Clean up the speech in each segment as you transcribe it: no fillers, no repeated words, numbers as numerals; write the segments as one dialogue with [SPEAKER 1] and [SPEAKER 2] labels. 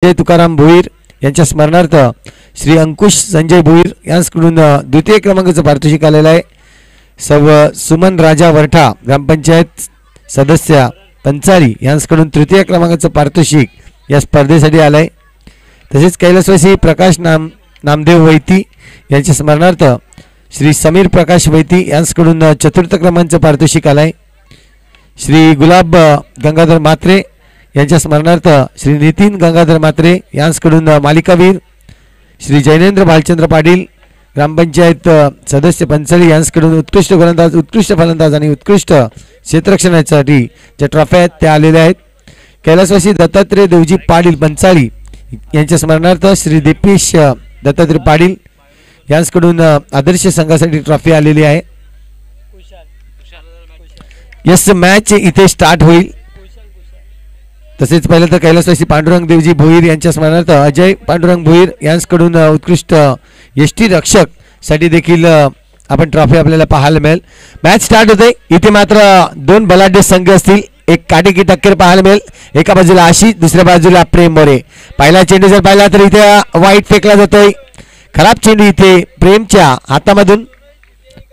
[SPEAKER 1] जय तुकाराम भोईर यांच्या स्मरणार्थ श्री अंकुश संजय भोईर यांच्याकडून द्वितीय क्रमांकाचं पारितोषिक आलेलं आहे. सव सुमन राजा वरठा ग्रामपंचायत सदस्य पंचारी यांच्याकडून तृतीय क्रमांकाचं पारितोषिक या स्पर्धेसाठी आलं आहे. तसेच कैलासवासी प्रकाश नामदेव वैती यांच्या स्मरणार्थ श्री समीर प्रकाश वैती यांच्याकडून चतुर्थ क्रमांकाचं पारितोषिक आलं आहे. श्री गुलाब गंगाधर मात्रे यांच्या स्मरणार्थ श्री नितीन गंगाधर मात्रे यांच्याकडून मालिकावीर श्री जैनेंद्र भालचंद्र पाटील ग्रामपंचायत सदस्य पंचळी यांच्याकडून उत्कृष्ट गोलंदाज, उत्कृष्ट फलंदाज आणि उत्कृष्ट क्षेत्ररक्षणासाठी ज्या ट्रॉफ्या आहेत त्या आलेल्या आहेत. कैलासवासी दत्तात्रय देवजी पाटील पंचाळी यांच्या स्मरणार्थ श्री दीपेश दत्तात्रय पाटील यांच्याकडून आदर्श संघासाठी ट्रॉफी आलेली आहे. यस, मॅच इथे स्टार्ट होईल. तसेच पहिलं तर कैलासवासी पांडुरंग देवजी भोईर यांच्या स्मरणार्थ अजय पांडुरंग भोईर यांच्याकडून उत्कृष्ट यष्टी रक्षक साठी देखील आपण ट्रॉफी आपल्याला पाहायला मिळेल. मॅच स्टार्ट होते. इथे मात्र दोन बलाढ्य संघ असतील. एक काटेकी टक्कर पाहायला मिळेल. एका बाजूला आशिष, दुसऱ्या बाजूला प्रेम मोरे. पहिला चेंडू जर पाहिला तर इथे वाईट फेकला जातोय. खराब चेंडू इथे प्रेमच्या हातामधून.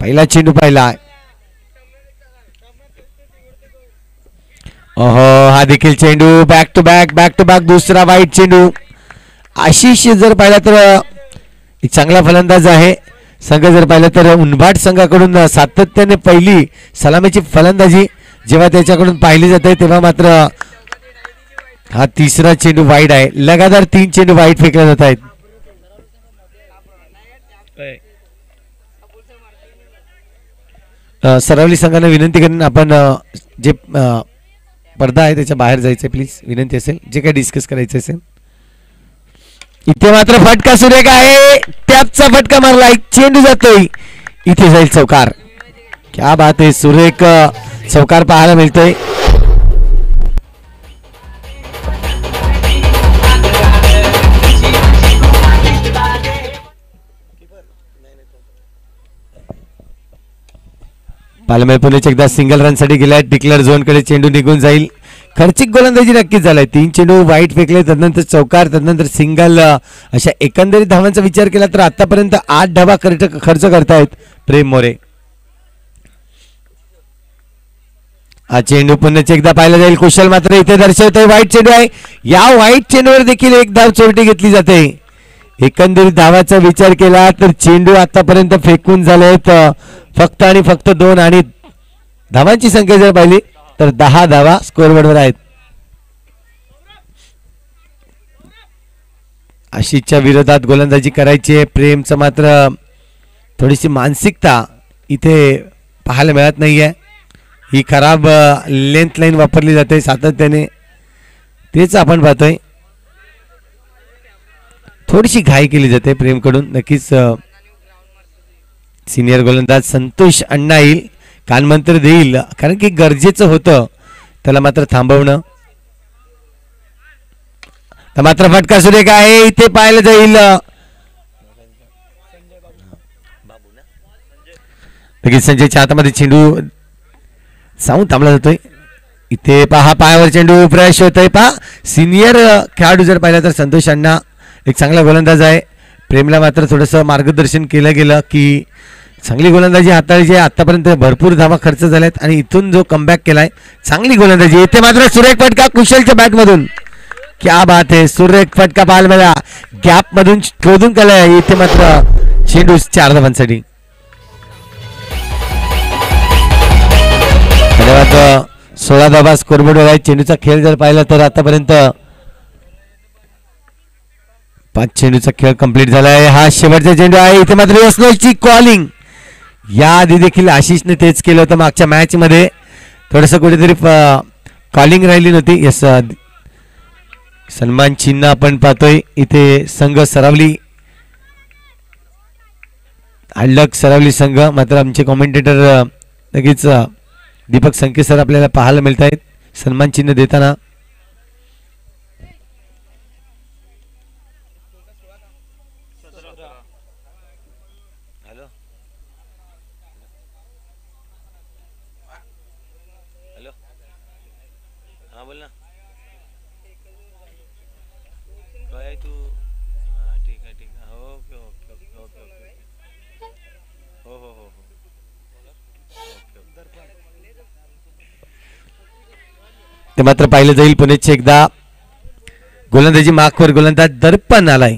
[SPEAKER 1] पहिला चेंडू पाहिला. ओहो, हा देखील चेंडू बॅक टू बॅक दुसरा वाईट चेंडू. आशिष जर पाहिला तर एक चांगला फलंदाज आहे. संघ जर पाहिला तर उनभाट संघाकडून सातत्याने पहिली सलामीची फलंदाजी जेव्हा त्याच्याकडून पाहिली जाते तेव्हा मात्र हा तिसरा चेंडू वाईट आहे. लगातार 3 चेंडू वाईट फेकले जात आहेत. सरावली संघाने विनंती करून आपण जे पडदा आहे त्याच्या बाहेर जायचं प्लीज, विनंती असेल. जे काही डिस्कस करायचं असेल. इथे मात्र फटका सुरेख आहे. टॅपचा फटका मारला. एक चेंडू जातोय. इथे जाईल चौकार. क्या बात आहे, सुरेख चौकार पाहायला मिळतोय. पालमेर पुणेच एकदा सिंगल रन साठी गेलाय. डिक्लेअर झोन कडे चेंडू निघून जाईल. खर्चिक गोलंदाजी नक्कीच झालाय. 3 चेंडू वाईट फेकले, तदनंतर चौकार, तदनंतर सिंगल. अशा एकंदरीत धावांचा विचार केला तर आतापर्यंत 8 धावा खर्च करतायत प्रेम मोरे. हा चेंडू पुन्हा एकदा पाहिला जाईल. कुशल मात्र इथे दर्शवतोय वाईट चेंडू आहे. या वाईट चेंडूवर देखील एक धाव चोरटी घेतली जाते. एकंदरीत धावाचा विचार केला तर चेंडू आतापर्यंत फेकून झालेत फक्त आणि फक्त 2 आणि धावांची संख्या जर पाहिली तर 10 धावा स्कोअरबोर्डवर आहेत. आशिषच्या विरोधात गोलंदाजी करायची आहे. प्रेमचं मात्र थोडीशी मानसिकता इथे पाहायला मिळत नाहीये. ही खराब लेंथ लाईन वापरली जाते सातत्याने, तेच आपण पाहतोय. थोडीशी घाई केली जाते प्रेमकडून. नक्कीच सिनियर गोलंदाज संतोष अण्णा येईल, कानमंत्र देईल, कारण की गरजेचं होतं त्याला मात्र थांबवणं. तर मात्र फटका सुरेख आहे. इथे पाहायला जाईल. नक्कीच संजयच्या हातामध्ये चेंडू साऊंड थांबला जातोय. इथे पहा पायावर चेंडू फ्रेश होतोय. पहा सिनियर खेळाडू जर पाहिला तर संतोष अण्णा एक चांगला गोलंदाज आहे. प्रेमला मात्र थोडंसं मार्गदर्शन केलं गेलं की चांगली गोलंदाजी हाताळायची आहे. आतापर्यंत भरपूर धावा खर्च झाल्यात आणि इथून जो कमबॅक केलाय चांगली गोलंदाजी. इथे मात्र सुरेख फटका कुशलच्या बॅटमधून. क्या बात आहे, सुरेख फटका पाहायला मिळाला. गॅप मधून शोधून केलाय. इथे मात्र चेंडू 4 धावांसाठी. धन्यवाद. 16 धावा स्कोरबोर्डवर आहे. चेंडूचा खेळ जर पाहिला तर आतापर्यंत 5 चेंडूचा खेळ कंप्लीट झालाय. हा शेवटचा चेंडू आहे. इथे मात्र यशनोची कॉलिंग. याआधी देखील आशिषने तेच केलं होतं मागच्या मॅच मध्ये. थोडंसं कुठेतरी कॉलिंग राहिली नव्हती. यस, सन्मान चिन्ह आपण पाहतोय. इथे संघ सरावली, हडलक सरावली संघ. मात्र आमचे कॉमेंटेटर लगेच दीपक संके सर आपल्याला पाहायला मिळत आहेत सन्मान चिन्ह देताना. ते मात्र पाहिलं जाईल पुण्याचे एकदा गोलंदाजी मार्कवर गोलंदाज दर्पण आलाय.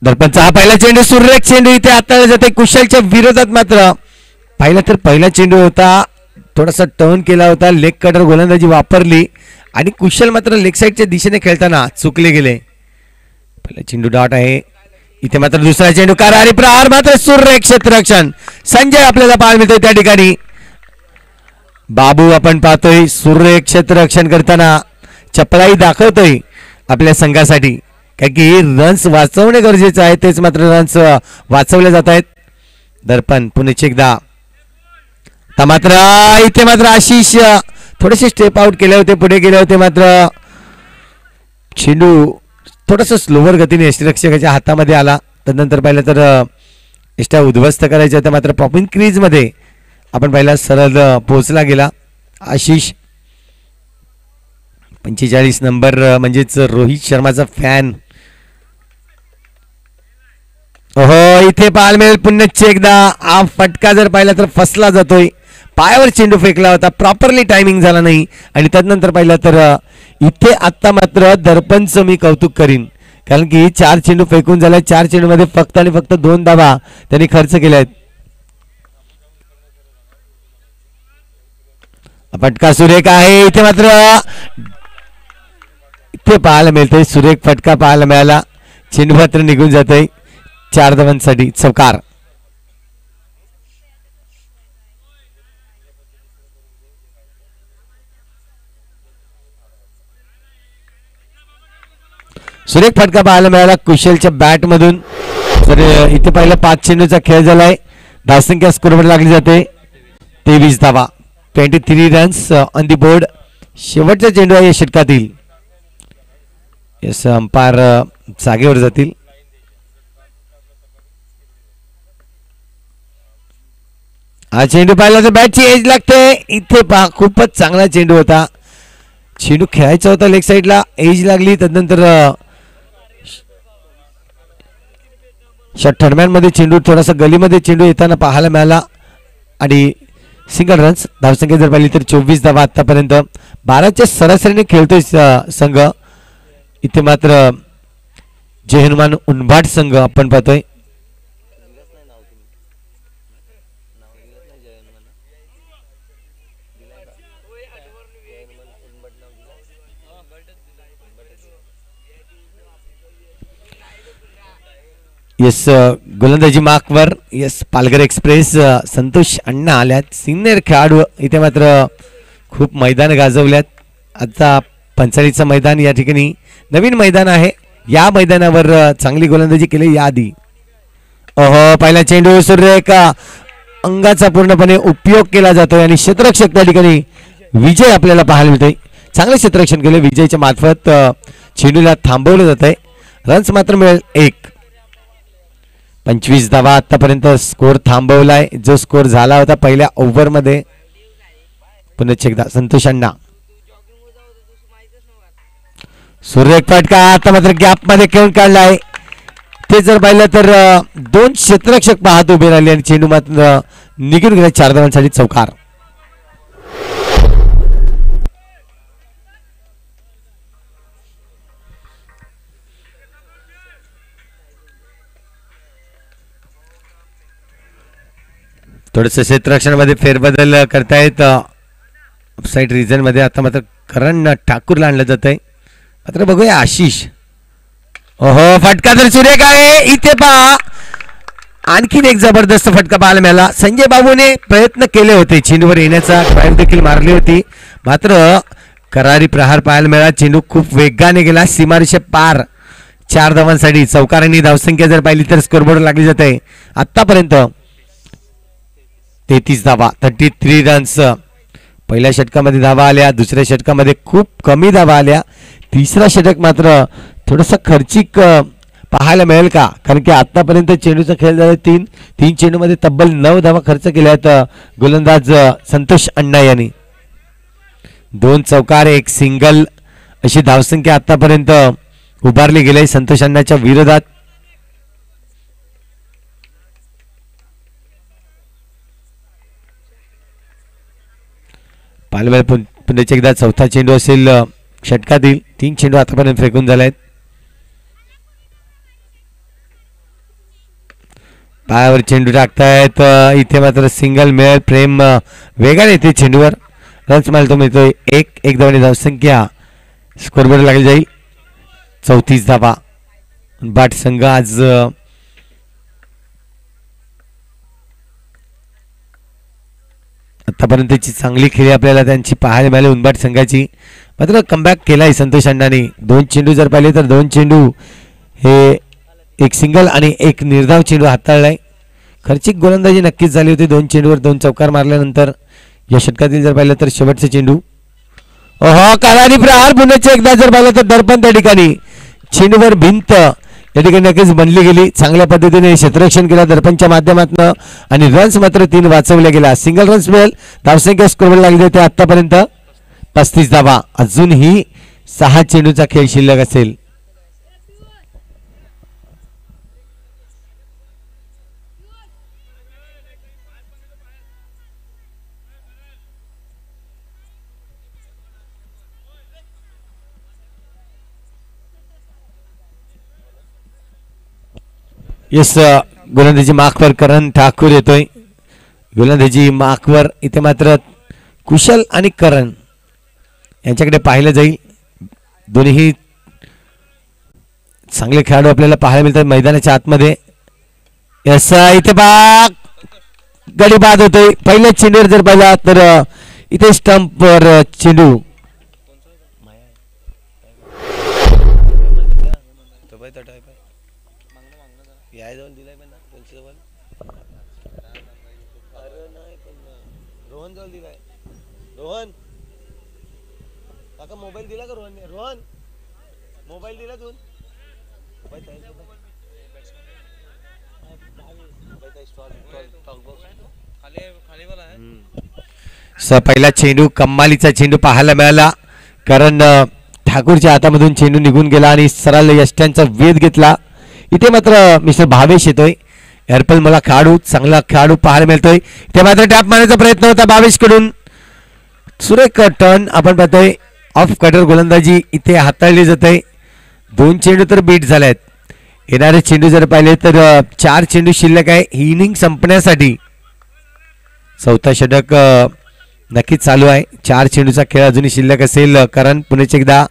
[SPEAKER 1] दर्पणचा हा पहिला चेंडू सुरेख चेंडू इथे हाताळला जाते कुशलच्या विरोधात. मात्र पाहिला तर पहिला चेंडू होता, थोडासा टर्न केला होता, लेग कटर गोलंदाजी वापरली आणि कुशल मात्र लेग साईडच्या दिशेने खेळताना चुकले गेले. पहिला चेंडू डॉट आहे इथे. मात्र दुसरा चेंडू करारी प्रहार मात्र सुरेख क्षेत्ररक्षण संजय आपल्याला पाहायला मिळतोय त्या ठिकाणी. बाबू आपण पाहतोय सुरेख क्षेत्ररक्षण करताना चपळाई दाखवतोय आपल्या संघासाठी, कारण की रन्स वाचवणे गरजेचं आहे. तेच मात्र रन्स वाचवले जात आहेत. दर्पण पुण्याचे एकदा मात्र इथे मात्र आशिष थोडेसे स्टेप आउट केले होते, पुढे गेले होते. मात्र चेंडू थोडंसं स्लोवर गतीने यष्टीरक्षकाच्या हातामध्ये आला. त्यानंतर पाहिलं तर यष्ट्या उद्ध्वस्त करायच्या होत्या, मात्र पॉपिंग क्रीजमध्ये आपण पाहिला सरळ पोहोचला गेला. आशिष 45 नंबर म्हणजेच रोहित शर्माचा फॅन. हो इथे पाहायला मिळेल पुन्हा एकदा हा फटका जर पाहिला तर फसला जातोय. पायावर चेंडू फेकला होता, प्रॉपरली टायमिंग झाला नाही. आणि त्यानंतर पाहिलं तर इथे आत्ता मात्र दर्पणचं मी कौतुक करीन, कारण की 4 चेंडू फेकून झाले. 4 चेंडू मध्ये फक्त आणि फक्त 2 धावा त्यांनी खर्च केल्या आहेत. फटका सुरेख आहे इथे. मात्र इथे पाहायला मिळतोय सुरेख फटका पाहायला मिळाला. चेंडू मात्र निघून जातोय. 4 धावांसाठी चौकार. सुरेख फटका पाहायला मिळाला कुशलच्या बॅट मधून. तर इथे पहिला 5 चेंडूचा खेळ झालाय. धावसंख्या स्कोरवर लागली जाते 23 धावा, 23 रन्स ऑन दी बोर्ड. शेवटचा चेंडू आहे या षटकातील. यस अंपायर जागेवर जातील. हा चेंडू पाहिला तर बॅटची एज लागते. इथे पहा खूपच चांगला चेंडू होता. चेंडू खेळायचा होता लेग साईडला, एज लागली. त्यानंतर शॉर्ट मध्ये चेंडू थोडासा गलीमध्ये चेंडू येताना पाहायला मिळाला आणि सिंगल रन्स. धावसंख्या जर पाहिली तर 24 धावा आतापर्यंत. 12च्या सरासरीने खेळतोय संघ. इथे मात्र जय हनुमान उनभाट संघ आपण पाहतोय. यस गोलंदाजी मार्कवर यस पालघर एक्सप्रेस संतोष अण्णा आल्यात, सिनियर खेळाडू. इथे मात्र खूप मैदान गाजवल्यात. आता पंचाळीचं मैदान या ठिकाणी नवीन मैदान आहे. या मैदानावर चांगली गोलंदाजी केली याआधी. ओहो पहिला चेंडू सुरेख अंगाचा पूर्णपणे उपयोग केला जातोय आणि क्षेत्ररक्षक त्या ठिकाणी विजय आपल्याला पाहायला मिळतोय. चांगले क्षेत्ररक्षण केले विजयच्या मार्फत. चेंडूला थांबवलं जात आहे. रन्स मात्र मिळेल 1. 25 धावा आतापर्यंत स्कोर थांबवलाय, जो स्कोर झाला होता पहिल्या ओव्हरमध्ये. पुन्हा एकदा संतोष अण्णा. सुरेख फटका आता मात्र गॅप मध्ये खेळून काढलाय. ते जर पाहिलं तर 2 क्षेत्ररक्षक पाहत उभे राहिले आणि चेंडू मात्र निघून गेला. 4 धावांसाठी चौकार. थोडस क्षेत्ररक्षणामध्ये फेरबदल करतायत ऑफसाईड रिजन मध्ये. आता मात्र करण ठाकूरला आणलं जात आहे. मात्र बघूया आशिष. ओहो फटका तर सुरेख आहे. इथे पहा आणखीन एक जबरदस्त फटका पाहायला मिळाला. संजय बाबूने प्रयत्न केले होते चेंडूवर येण्याचा, ड्राईव्ह देखील मारली होती, मात्र करारी प्रहार पाहायला मिळाला. चेंडू खूप वेगाने गेला, सीमारेषे पार. 4 धावांसाठी चौकार आणि धावसंख्या जर पाहिली तर स्कोरबोर्ड लागली जाते आतापर्यंत 33 धावा, 33 रन्स. पहिल्या षटकामध्ये धावा आल्या, दुसऱ्या षटकामध्ये खूप कमी धावा आल्या, तिसरा षटक मात्र थोडासा खर्चिक पाहायला मिळेल का, कारण की आतापर्यंत चेंडूचा खेळ झाला तीन चेंडूमध्ये तब्बल 9 धावा खर्च केल्या आहेत गोलंदाज संतोष अण्णा यांनी. 2 चौकार 1 सिंगल अशी धावसंख्या आतापर्यंत उभारली गेली संतोष अण्णाच्या विरोधात. पाहायला पुन्हा एकदा चौथा चेंडू असेल षटकातील. 3 चेंडू आतापर्यंत फेकून झाले आहेत. पायावर चेंडू टाकतायत. इथे मात्र सिंगल मिळेल. प्रेम वेगाने येते चेंडूवर. रन्स मारतो मिळतोय. 1 धावांनी धावसंख्या स्कोरबोर्ड लागली जाईल. 34 धावा. बाट संघ आज आतापर्यंतची चांगली खेळी आपल्याला त्यांची पाहायला मिळाली उनबाट संघाची. मात्र कमबॅक केलाय संतोष अण्णांनी. 2 चेंडू जर पाहिले तर 2 चेंडू हे 1 सिंगल आणि 1 निर्धाव चेंडू हाताळलाय. खर्चिक गोलंदाजी नक्कीच झाली होती. 2 चेंडूवर 2 चौकार मारल्यानंतर या षटकातील जर पाहिलं तर शेवटचा चेंडू. ओहो कालानी प्रहार. पुन्हा एकदा जर पाहिलं तर दर्पण त्या ठिकाणी चेंडूवर भिंत या ठिकाणी नक्कीच बनली गेली. चांगल्या पद्धतीने क्षेत्ररक्षण केलं दर्पणच्या माध्यमातून आणि रन्स मात्र 3 वाचवल्या गेला. सिंगल रन्स मिळेल. धावसंख्या स्कोरबोर्ड लागली होती आतापर्यंत 35 धावा. अजूनही 6 चेंडूचा खेळ शिल्लक असेल. येस गोलंदाजी मार्कवर करण ठाकूर येतोय. गोलंदाजी मार्कवर इथे मात्र कुशल आणि करण यांच्याकडे पाहिलं जाईल. दोन्ही चांगले खेळाडू आपल्याला पाहायला मिळतात मैदानाच्या आतमध्ये. येस इथे गडी बाद होतोय. पहिल्या चेंडूवर जर पाहिला तर इथे स्टंपवर चेंडू रोहन काका मोबाईल दिला का रोहन? रोहन मोबाईल दिला तू? पहिला चेंडू कम्मालीचा चेंडू पाहायला मिळाला. कारण ठाकूरच्या हातामधून चेंडू निघून गेला आणि सरळ यष्ट्यांचा वेध घेतला. इथे मात्र मिस्टर भावेश येतोय. एअरपल मला खेळाडू चांगला खेळाडू पाहायला मिळतोय. इथे मात्र टॅप मारण्याचा प्रयत्न होता भावेश कडून. सुरेख टर्न आपण पाहतोय. ऑफ कटर गोलंदाजी इथे हाताळली जाते. 2 चेंडू तर बीट झाले आहेत. येणारे चेंडू जर पाहिले तर 4 चेंडू शिल्लक आहे ही इनिंग संपण्यासाठी. चौथा षटक नक्कीच चालू आहे. 4 चेंडूचा खेळ अजूनही शिल्लक असेल. कारण पुन्हा एकदा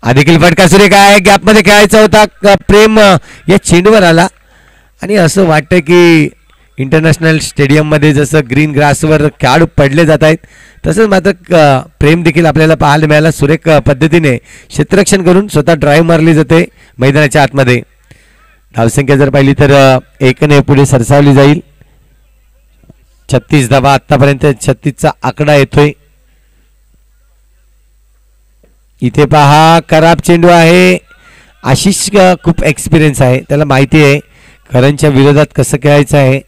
[SPEAKER 1] देखील फटका सुरेख आहे. गॅपमध्ये खेळायचा होता. प्रेम या चेंडूवर आला आणि असं वाटतं की इंटरनॅशनल स्टेडियममध्ये जसं ग्रीन ग्रासवर खेळाडू पडले जात आहेत तसंच मात्र प्रेम देखील आपल्याला पाहायला मिळाला. सुरेख पद्धतीने क्षेत्ररक्षण करून स्वतः ड्राईव्ह मारली जाते मैदानाच्या आतमध्ये. धावसंख्या जर पाहिली तर 1ने पुढे सरसावली जाईल. 36 धावा आतापर्यंत 36चा आकडा येतोय. इथे पहा खराब चेंडू आहे. आशिष खूप एक्सपिरियन्स आहे. त्याला माहिती आहे करणच्या विरोधात कसं खेळायचं आहे.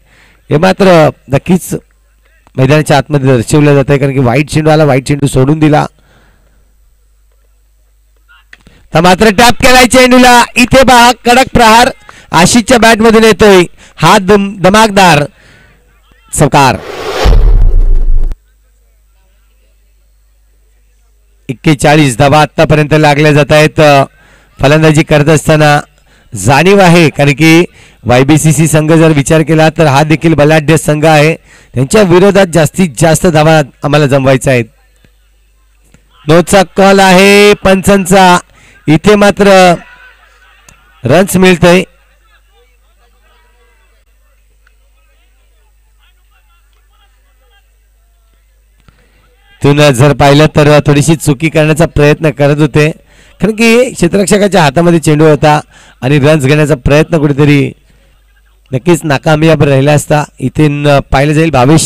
[SPEAKER 1] हे मात्र नक्कीच मैदानाच्या आतमध्ये दर्शवलं जात आहे. कारण की वाईट चेंडू आला. वाईट चेंडू सोडून दिला तर मात्र टॅप केलाय चेंडूला. इथे पहा कडक प्रहार आशिषच्या बॅट मधून येतोय. हा धमाकदार चौकार. 41 धावा आतापर्यंत लागल्या जात आहेत. फलंदाजी करत असताना जाणीव आहे कारण की YBCC संघ जर विचार केला तर हा देखील बलाढ्य संघ आहे. त्यांच्या विरोधात जास्तीत जास्त धावा आम्हाला जमवायचा आहेत. नोचा कॉल आहे पंचांचा. इथे मात्र रन्स मिळतंय. तुम्ही जर पाहिलं तर थोडीशी चुकी करण्याचा प्रयत्न करत होते कारण की क्षेत्ररक्षकाच्या हातामध्ये चेंडू होता आणि रन्स घेण्याचा प्रयत्न कुठेतरी नक्कीच नाकामयाब राहिला असता. इथे पाहिलं जाईल भावेश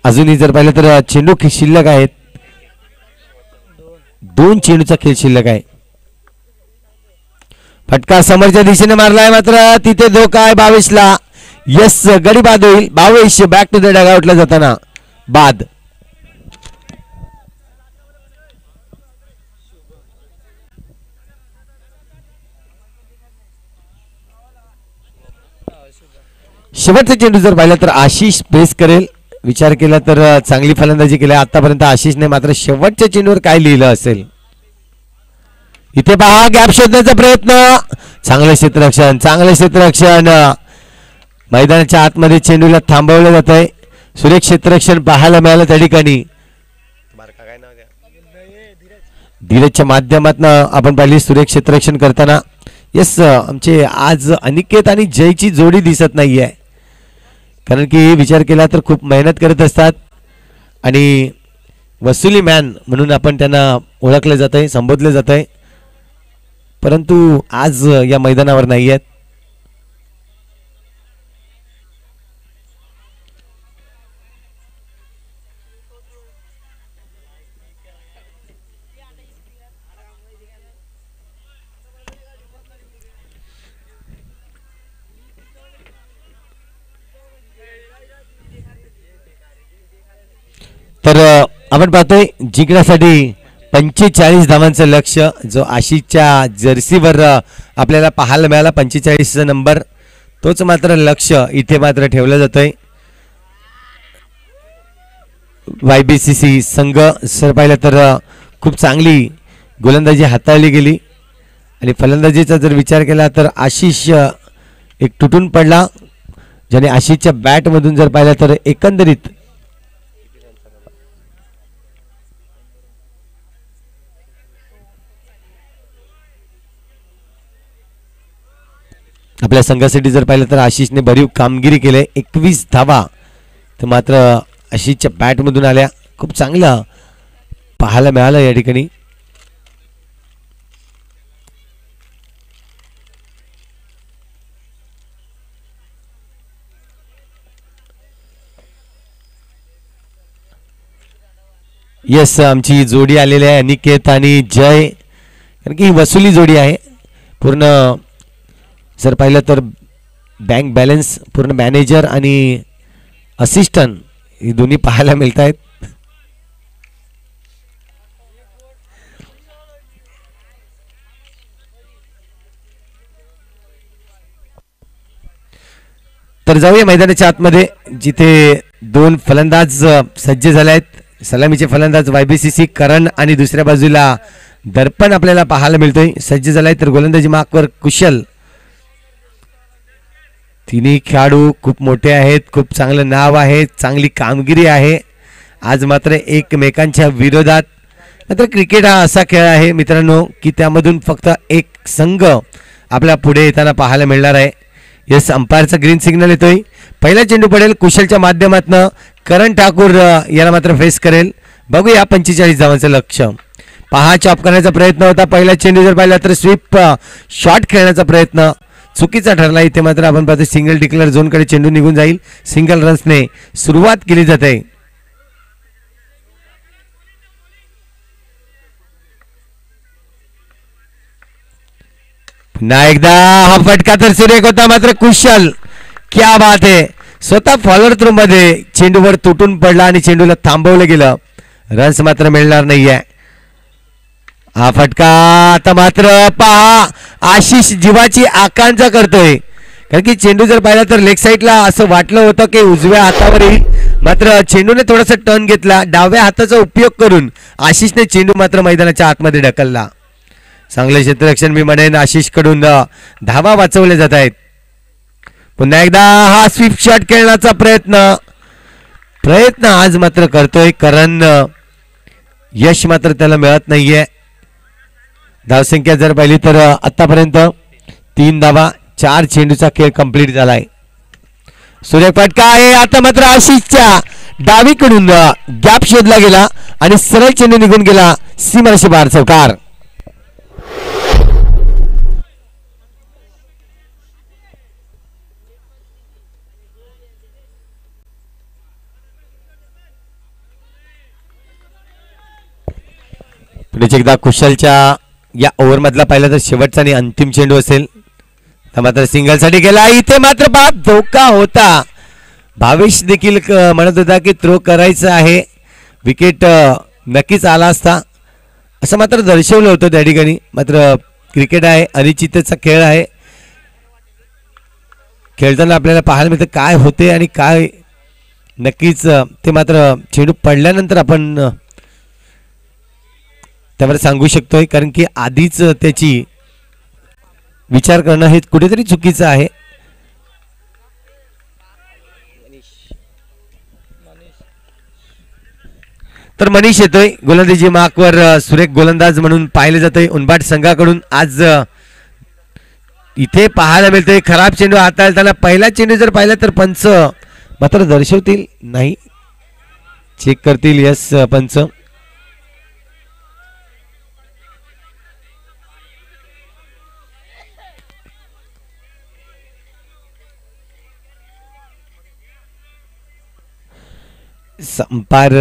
[SPEAKER 1] अजूनही जर पाहिलं तर चेंडू शिल्लक आहेत. 2 चेंडूचा खेळ शिल्लक आहे. फटका समोरच्या दिशेने मारलाय मात्र तिथे धोका आहे 22ला. यस गडी बाद होईल. 22 बॅक टू द डगआउटला जाताना बाद. शेवटचा चेंडू जर पाहिला तर आशिष पेस करेल. विचार केला तर चांगली फलंदाजी केली आतापर्यंत आशिषने, मात्र शेवटच्या चेंडूवर काय लिहिलं असेल. इथे पहा गॅप शोधण्याचा प्रयत्न. चांगलं क्षेत्ररक्षण, चांगलं क्षेत्ररक्षण. मैदानाच्या आतमध्ये चेंडूला थांबवलं जात आहे. सुरेख क्षेत्ररक्षण पाहायला मिळालं त्या ठिकाणी. धीरजच्या माध्यमातून आपण पाहिली सुरेख क्षेत्ररक्षण करताना. यस आमचे आज अनिकेत आणि जयची जोडी दिसत नाहीये, कारण की विचार केला तर खूप मेहनत करत असतात आणि वसुली मॅन म्हणून आपण त्यांना ओळखलं जात आहे, संबोधलं जात आहे, परंतु आज या मैदानावर नाही आहेत. तर आपण पाहतोय जिंकण्यासाठी 45 धावांचं लक्ष्य जो आशिषच्या जर्सीवर आपल्याला पाहायला मिळाला. 45 नंबर तोच मात्र लक्ष्य इथे मात्र ठेवलं जातंय. YBCC संघ सर पाहिलं तर खूप चांगली गोलंदाजी हाताळली गेली आणि फलंदाजीचा जर विचार केला तर आशिष एक तुटून पडला, ज्याने आशिषच्या बॅटमधून जर पाहिलं तर एकंदरीत आपल्या संघासाठी जर पाहिलं तर आशिषने भरीव कामगिरी केली. 21 धावा तर मात्र आशिषच्या बॅटमधून आल्या. खूप चांगलं पाहायला मिळालं या ठिकाणी. यस आमची जोडी आलेली आहे अनिकेत आणि जय, कारण की ही वसुली जोडी आहे. पूर्ण जर पाहिलं तर बँक बॅलन्स पूर्ण मॅनेजर आणि असिस्टंट हे दोन्ही पाहायला मिळत आहेत. तर जाऊया मैदानाच्या आतमध्ये, जिथे दोन फलंदाज सज्ज झाले आहेत. सलामीचे फलंदाज YBCC करण आणि दुसऱ्या बाजूला दर्पण आपल्याला पाहायला मिळतोय सज्ज झालाय. तर गोलंदाजी मार्कवर कुशल. तिन्ही खेळाडू खूप मोठे आहेत, खूप चांगलं नाव आहे, चांगली कामगिरी आहे. आज मात्र एकमेकांच्या विरोधात. मात्र क्रिकेट हा असा खेळ आहे मित्रांनो की त्यामधून फक्त एक संघ आपल्या पुढे येताना पाहायला मिळणार आहे. यस अंपायरचा ग्रीन सिग्नल येतोय. पहिला चेंडू पडेल कुशलच्या माध्यमातून. करण ठाकूर याला मात्र फेस करेल. बघूया 45 धावांचं लक्ष्य. पहा चॉप करण्याचा प्रयत्न होता. पहिला चेंडू जर पाहिला तर स्वीप शॉट खेळण्याचा प्रयत्न चुकीचा ठरला. इथे मात्र आपण पाहतो सिंगल डिक्लेअर झोनकडे चेंडू निघून जाईल. सिंगल रन्सने सुरुवात केली जाते. पुन्हा एकदा हा फटका तर सुरेख होता, मात्र कुशल क्या बात आहे. स्वतः फॉलोअर थ्रो मध्ये चेंडूवर तुटून पडला आणि चेंडूला थांबवलं गेलं. रन्स मात्र मिळणार नाहीये. हा फटका आता मात्र पहा आशिष जीवाची आकांक्षा करतोय, कारण की चेंडू जर पाहिला तर लेग साईडला असं वाटलं होतं की उजव्या हातावर येईल, मात्र चेंडूने थोडासा टर्न घेतला. डाव्या हाताचा उपयोग करून आशिषने चेंडू मात्र मैदानाच्या आतमध्ये ढकलला. चांगले क्षेत्ररक्षण मी म्हणेन आशिष कडून. धावा वाचवले जात आहेत. पुन्हा एकदा हा स्वीप शॉट खेळण्याचा प्रयत्न आज मात्र करतोय करण. यश मात्र त्याला मिळत नाहीये. धावसंख्या जर पाहिली तर आतापर्यंत 3 धावा 4 चेंडूचा खेळ कंप्लीट झालाय. सुरेख फटका आहे. आता मात्र आशिषच्या डावीकडून गॅप शोधला गेला आणि सरळ चेंडू निघून गेला सीमारेषे बाहेर. चौकार. पुढे एकदा कुशलच्या या ओव्हर मधला पाहिला तर शेवटचा आणि अंतिम चेंडू असेल. तर मात्र सिंगल साठी गेला. इथे मात्र बाप धोका होता. भावेश देखील म्हणत होता की थ्रो करायचं आहे, विकेट नक्कीच आला असता असं मात्र दर्शवलं होतं त्या ठिकाणी. मात्र क्रिकेट आहे, अनिश्चिततेचा खेळ आहे. खेळताना आपल्याला पाहायला मिळतं काय होते आणि काय नक्कीच ते मात्र चेंडू पडल्यानंतर आपण त्यावर सांगू शकतोय, कारण की आधीच त्याची विचार करणं हे कुठेतरी चुकीचं आहे. तर मनीष येतोय गोलंदाजी मार्कवर. सुरेख गोलंदाज म्हणून पाहिलं जातंय उनबाट संघाकडून. आज इथे पाहायला मिळतंय खराब चेंडू हाताळताना. पहिला चेंडू जर पाहिला तर पंच मात्र दर्शवतील नाही, चेक करतील. यस पंच. अंपायर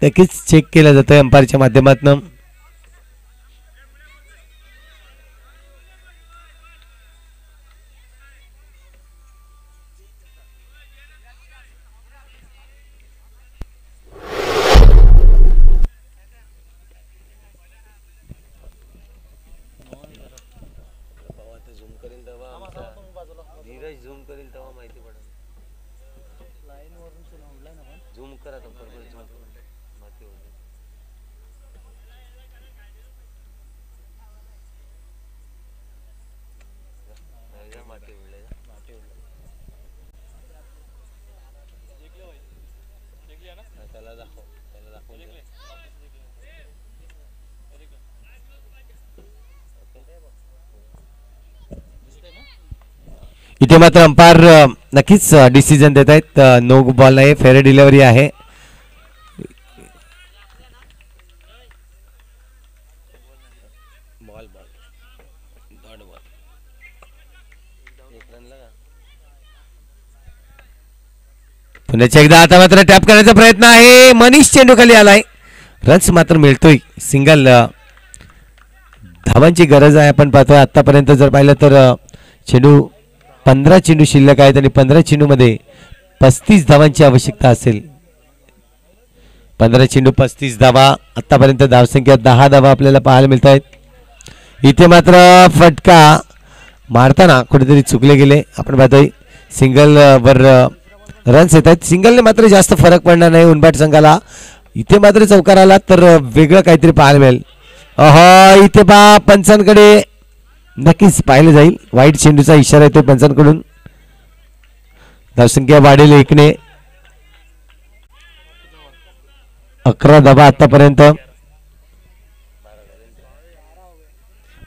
[SPEAKER 1] नक्कीच चेक केलं जातंय अंपायरच्या माध्यमातून. इथे मात्र अंपायर नक्कीच डिसिजन देत आहेत. नो बॉल आहे, फेअर डिलिव्हरी आहे. पुण्याच्या एकदा आता मात्र टॅप करण्याचा प्रयत्न आहे. मनीष चेंडू खाली आलाय. रन्स मात्र मिळतोय. सिंगल धावांची गरज आहे. आपण पाहतोय आतापर्यंत जर पाहिलं तर चेंडू 15 चेंडू शिल्लक आहेत आणि 15 चेंडू मध्ये 35 धावांची आवश्यकता असेल. 15 चेंडू 35 धावा. आतापर्यंत धावसंख्या 10 धावा आपल्याला पाहायला मिळत आहेत. इथे मात्र फटका मारताना कुठेतरी चुकले गेले. आपण पाहतोय सिंगल वर रन्स येत आहेत. सिंगलने मात्र जास्त फरक पडणार नाही उनबाट संघाला. इथे मात्र चौकार आला तर वेगळं काहीतरी पाहायला मिळेल. इथे पहा पंचांकडे नक्कीच पाहिलं जाईल. वाईट चेंडूचा इशारा येतो पंचांकडून. धावसंख्या वाढेल 1ने. 11 धावा आतापर्यंत.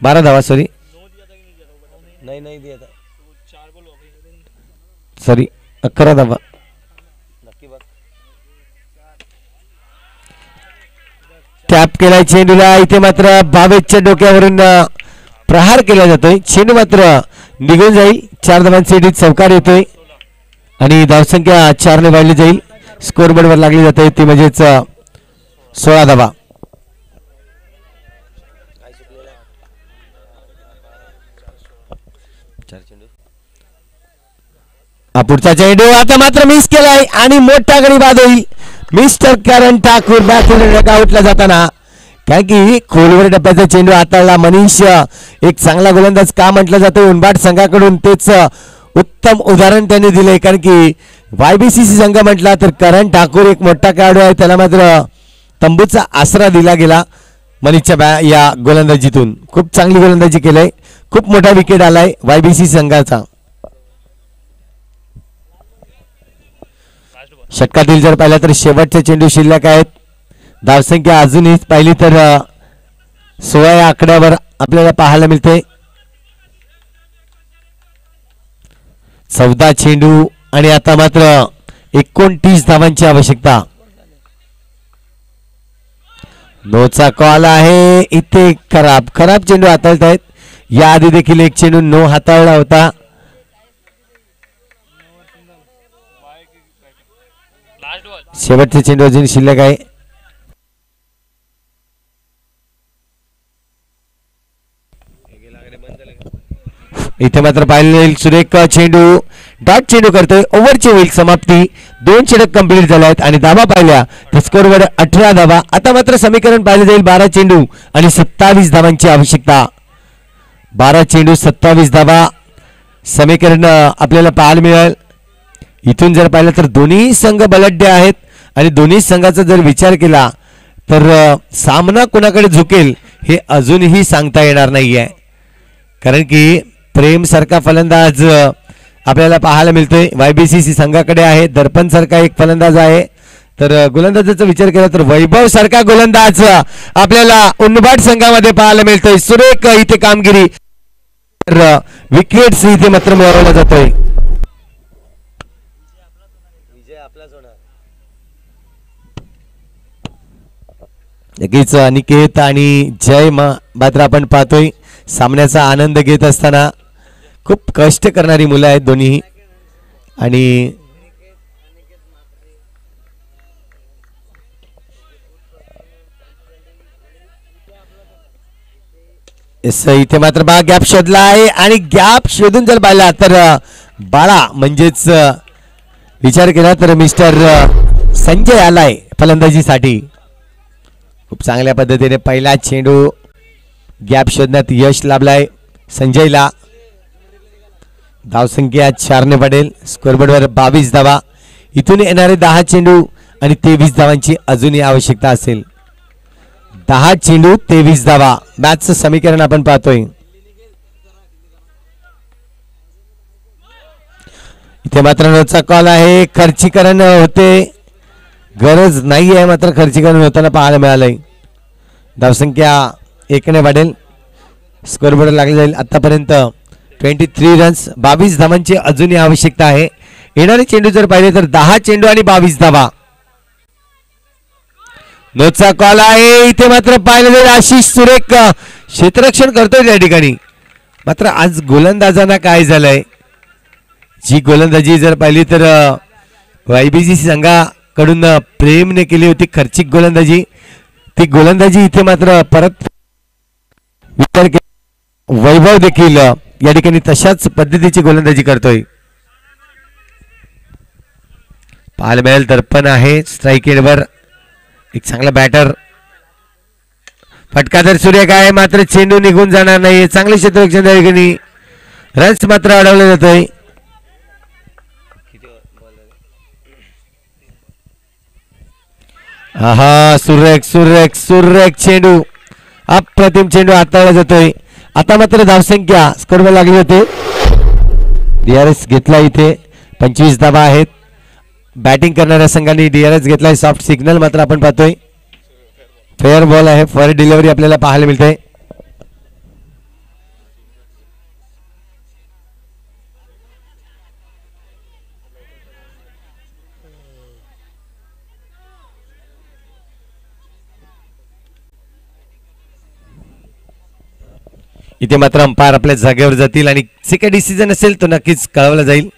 [SPEAKER 1] 12 धावा सॉरी सॉरी 11 धावा. टॅप केलाय चेंडूला. इथे मात्र भावेशच्या डोक्यावरून प्रहार केला जातोय. चेंडू मात्र निघून जाईल. 4 धावांसाठी चौकार येतोय आणि धावसंख्या 4ने वाढली जाईल. स्कोरबोर्ड वर लागली जाते ती म्हणजेच 16 धावा. पुढचा चेंडू आता मात्र मिस केलाय आणि मोठा गडी बाद होईल. मिस्टर करण ठाकूर बॅट आउटला जाताना, कारण की खोलवर टप्प्याचा चेंडू हाताळला मनीष. एक चांगला गोलंदाज का म्हटलं जातं उनबाट संघाकडून, तेच उत्तम उदाहरण त्यांनी दिले. कारण की YBCC संघ म्हटला तर करण ठाकूर एक मोठा खेळाडू आहे. त्याला मात्र तंबूचा आसरा दिला गेला मनीषच्या या गोलंदाजीतून. खूप चांगली गोलंदाजी केलंय. खूप मोठा विकेट आलाय YBCC संघाचा. षटकातील जर पाहिलं तर शेवटचे चेंडू शिल्लक आहेत. धावसंख्या अजूनही पाहिली तर 16 या आकड्यावर आपल्याला पाहायला मिळते. 14 चेंडू आणि आता मात्र 29 धावांची आवश्यकता. नोचा कॉल आहे. इथे खराब चेंडू हाताळत आहेत. याआधी देखील एक चेंडू नो हाताळला होता. शेवटचे चेंडू अजून शिल्लक आहे. इथे मात्र पाहिलं जाईल सुरेख चेंडू डॉट चेंडू करतोय. ओव्हरची होईल समाप्ती. 2 षटक कंप्लीट झाले आहेत आणि धाबा पाहिल्या तर स्कोरवर 18 धाबा. आता मात्र समीकरण पाहिलं जाईल 12 चेंडू आणि 27 धावांची आवश्यकता. 12 चेंडू 27 धाबा समीकरण आपल्याला पाहायला मिळेल. इथून जर पाहिलं तर दोन्ही संघ बलाढ्य आहेत आणि दोन्ही संघाचा जर विचार केला तर सामना कोणाकडे झुकेल हे अजूनही सांगता येणार नाहीये. कारण की प्रेम सारखा फलंदाज आपल्याला पाहायला मिळतोय YBCC संघाकडे आहे. दर्पण सारखा एक फलंदाज आहे. तर गोलंदाजाचा विचार केला तर वैभव सारखा गोलंदाज आपल्याला उन्नबाट संघामध्ये पाहायला मिळतोय. सुरेख इथे कामगिरी. विकेट्स इथे मात्र मिळवला जातोय. नक्कीच अनिकेत आणि जय मात्र आपण पाहतोय सामन्याचा आनंद घेत असताना. खूप कष्ट करणारी मुलं आहेत दोन्ही आणि इथे मात्र बा गॅप शोधला आहे आणि गॅप शोधून जर पाहिला तर बाळा म्हणजेच विचार केला तर मिस्टर संजय आलाय फलंदाजीसाठी. खूप चांगल्या पद्धतीने पहिला चेंडू गॅप शोधण्यात यश लाभलाय संजयला. धावसंख्या 4 ने पडेल. स्कोरबोर्डवर 22 धावा. इथून येणारे 10 चेंडू आणि 23 धावांची अजूनही आवश्यकता असेल. 10 चेंडू 23 धावा मॅचचं समीकरण आपण पाहतोय. इथे मात्र नोचा कॉल आहे. खर्चीकरण होते गरज नाही आहे मात्र खर्चीकरण होताना पाहायला मिळालंय. धावसंख्या 1 ने वाढेल. स्कोरबोर्ड लागले जाईल. आतापर्यंत 23 रन्स 22 धावांची अजूनही आवश्यकता आहे. येणारे चेंडू जर पाहिले तर 10 चेंडू आणि 22 धावा. नोचा कॉल आहे. इथे मात्र पाहिलं जाईल आशिष सुरेख क्षेत्ररक्षण करतोय त्या ठिकाणी. मात्र आज गोलंदाजांना काय झालंय जी गोलंदाजी जर पाहिली तर YBCC संघाकडून प्रेमने केली होती खर्चिक गोलंदाजी. ती गोलंदाजी इथे मात्र परत विचार वैभव देखील या ठिकाणी तशाच पद्धतीची गोलंदाजी करतोय. पाहायला मिळेल दर्पण आहे स्ट्राईक एंडवर. एक चांगला बॅटर. फटका तर सूर्य काय मात्र चेंडू निघून जाणार नाही. चांगले क्षेत्ररक्षण त्या ठिकाणी. रन्स मात्र अडवले जातोय. हा सुरेख सुरेख सुरेख चेंडू. अप्रतिम चेंडू हाताळला जातोय. आता मात्र धावसंख्या स्कोरवर लागली होते. DRS घेतला. इथे 25 धावा आहेत. बॅटिंग करणाऱ्या संघाने DRS घेतलाय. सॉफ्ट सिग्नल मात्र आपण पाहतोय. फेअर बॉल आहे. फेअर डिलिव्हरी आपल्याला पाहायला मिळते. इथे मात्र अंपायर आपल्या जागेवर जातील आणि जे काही डिसिजन असेल तो नक्कीच कळवला जाईल.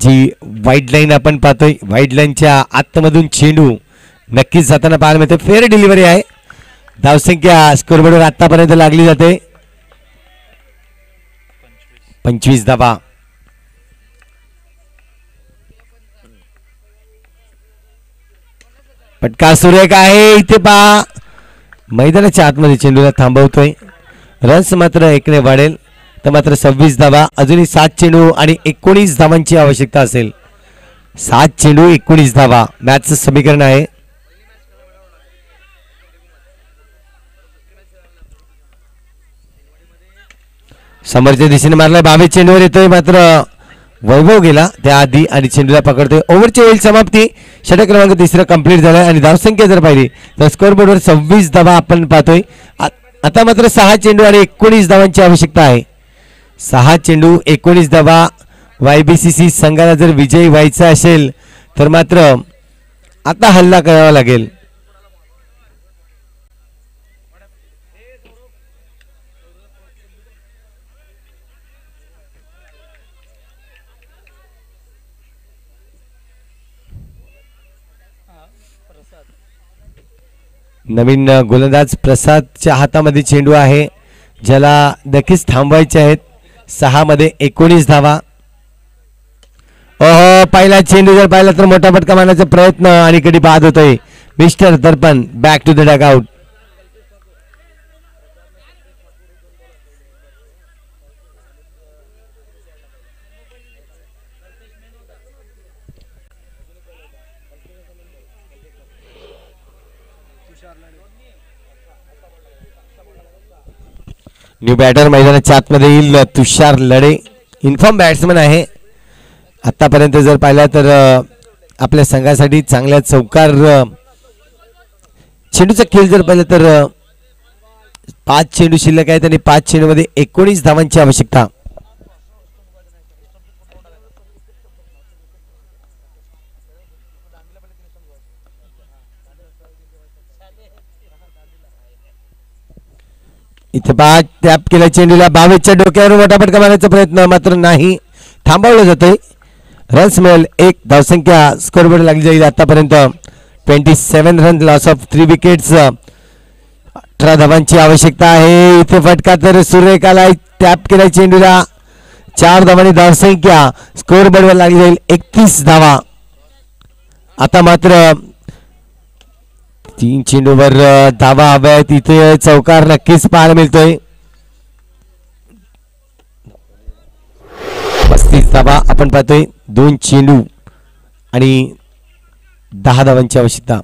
[SPEAKER 1] जी वाईड लाईन आपण पाहतोय वाईड लाईनच्या आतमधून चेंडू नक्कीच जाताना पाहायला मिळते. फेअर डिलिव्हरी आहे. धावसंख्या स्कोरबोर्डवर आतापर्यंत लागली जाते 25 धावा. फटका सुरेख आहे. इथे पहा मैदानाच्या आतमध्ये चेंडूला थांबवतोय. रन्स मात्र 1 ने वाढेल. तर मात्र 26 धावा. अजूनही 7 चेंडू आणि 19 धावांची आवश्यकता असेल. 7 चेंडू 19 धावा मॅचचं समीकरण आहे. समोरच्या दिशेने मारलाय. 22 चेंडूवर येतोय मात्र वैभव गेला त्याआधी आणि चेंडूला पकडतोय. ओव्हरची होईल समाप्ती. षटक क्रमांक 3 कंप्लीट झालाय आणि धावसंख्या जर पाहिली तर स्कोरबोर्डवर 26 धावा आपण पाहतोय. आता मात्र 6 चेंडू आणि 19 धावांची आवश्यकता आहे. 6 चेंडू 19 धावा. YBCC संघाला जर विजयी व्हायचा असेल तर मात्र आता हल्ला करावा लागेल. नवीन गोलंदाज प्रसादच्या हातामध्ये चेंडू आहे, ज्याला नक्कीच थांबवायचे आहेत. 6 मध्ये 19 धावा. ओहो, पहिला चेंडू जर पाहिला तर मोठा फटका मारण्याचा प्रयत्न आणि कधी बाद होतोय. Mister Darpan back to the dugout. New batter मैदानाच्या आतमध्ये येईल तुषार लढे. इन्फॉर्म बॅट्समन आहे. आतापर्यंत जर पाहिला तर आपल्या संघासाठी चांगल्या चौकार चेंडूचा खेळ जर पाहिलं तर 5 चेंडू शिल्लक आहेत आणि 5 चेंडूमध्ये 19 धावांची आवश्यकता. इथे 5 टॅप केला चेंडूला. 22च्या डोक्यावर मोठा फटका मारण्याचा प्रयत्न मात्र नाही, थांबवलं जातोय. रन्स मिळेल. 1 धावसंख्या स्कोरबोर्ड लागली जाईल. आतापर्यंत 27 रन, लॉस ऑफ 3 विकेट्स. 18 धावांची आवश्यकता आहे. इथे फटका तर सुरेख आलाय. टॅप केला चेंडूला. 4 धावांनी धावसंख्या स्कोरबोर्डवर लागली जाईल. 31 धावा. आता मात्र 3 चेंडूवर धावा हव्यात. इथे चौकार नक्कीच पाहायला मिळतोय. 35 धावा आपण पाहतोय. 2 चेंडू आणि 10 धावांची आवश्यकता.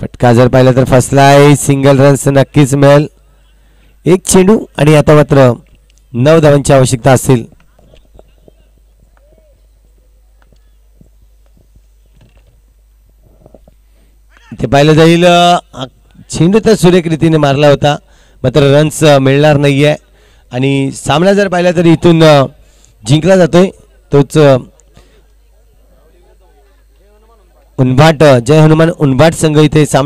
[SPEAKER 1] फटका जर पाहिला तर फसलाय. सिंगल रन्स नक्कीच मिळेल. 1 चेंडू आणि आता मात्र 9 धावांची आवश्यकता असेल. इथे पाहिलं जाईल चेंडू तर सुरेख रीतीने मारला होता, मात्र रन्स मिळणार नाहीये. आणि सामना जर पाहिला तर इथून जिंकला जातोय तोच उनभाट, जय हनुमान उनभाट संघ इथे सामना